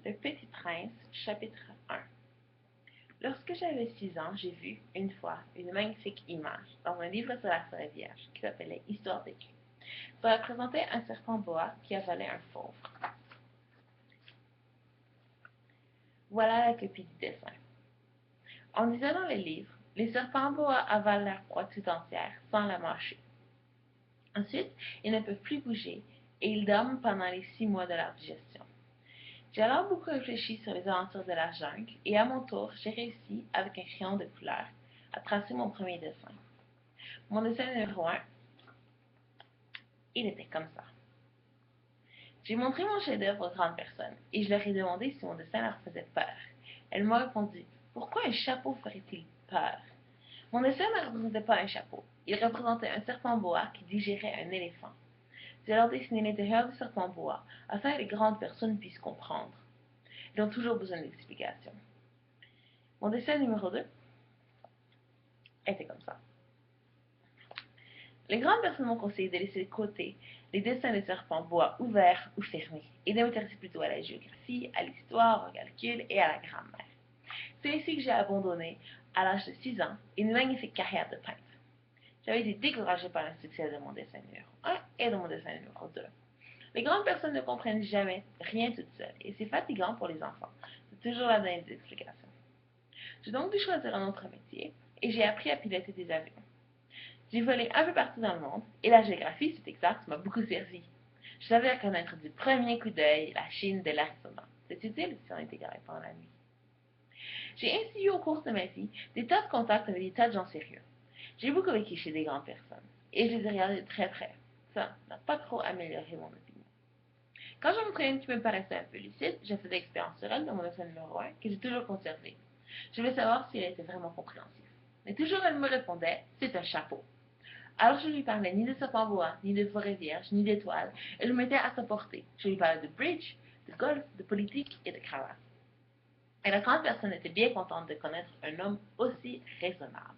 Le Petit Prince, chapitre 1. Lorsque j'avais 6 ans, j'ai vu, une fois, une magnifique image dans un livre sur la forêt vierge qui s'appelait Histoire d'écrit. Ça représentait un serpent boa qui avalait un fauve. Voilà la copie du dessin. On disait dans les livres, les serpents boa avalent leur proie tout entière sans la mâcher. Ensuite, ils ne peuvent plus bouger et ils dorment pendant les 6 mois de leur digestion. J'ai alors beaucoup réfléchi sur les aventures de la jungle et à mon tour, j'ai réussi, avec un crayon de couleur, à tracer mon premier dessin. Mon dessin numéro 1, il était comme ça. J'ai montré mon chef-d'œuvre aux grandes personnes et je leur ai demandé si mon dessin leur faisait peur. Elles m'ont répondu: pourquoi un chapeau ferait-il peur? Mon dessin ne représentait pas un chapeau. Il représentait un serpent boa qui digérait un éléphant. J'ai alors dessiné l'intérieur du serpent boa afin que les grandes personnes puissent comprendre. Ils ont toujours besoin d'explications. Mon dessin numéro 2 était comme ça. Les grandes personnes m'ont conseillé de laisser de côté les dessins de serpents bois ouverts ou fermés et de m'intéresser plutôt à la géographie, à l'histoire, au calcul et à la grammaire. C'est ainsi que j'ai abandonné, à l'âge de 6 ans, une magnifique carrière de peintre. J'avais été découragée par le succès de mon dessin numéro 1 et de mon dessin numéro 2. Les grandes personnes ne comprennent jamais rien toutes seules et c'est fatigant pour les enfants. C'est toujours là donner des explications. J'ai donc dû choisir un autre métier et j'ai appris à piloter des avions. J'ai volé un peu partout dans le monde, et la géographie, c'est exact, m'a beaucoup servi. Je savais reconnaître du premier coup d'œil la Chine de l'Arizona. C'est utile si on est égaré pendant la nuit. J'ai ainsi eu au cours de ma vie des tas de contacts avec des tas de gens sérieux. J'ai beaucoup vécu chez des grandes personnes, et je les ai regardés de très près. Ça n'a pas trop amélioré mon opinion. Quand j'en montrais une qui me paraissait un peu lucide, je faisais expérience sur elle dans mon dessin numéro 1, que j'ai toujours conservé. Je voulais savoir si elle était vraiment compréhensive. Mais toujours elle me répondait: c'est un chapeau. Alors je lui parlais ni de serpent bois, ni de forêt vierge, ni d'étoiles, et je me mettais à sa portée. Je lui parlais de bridge, de golf, de politique et de cravate. Et la grande personne était bien contente de connaître un homme aussi raisonnable.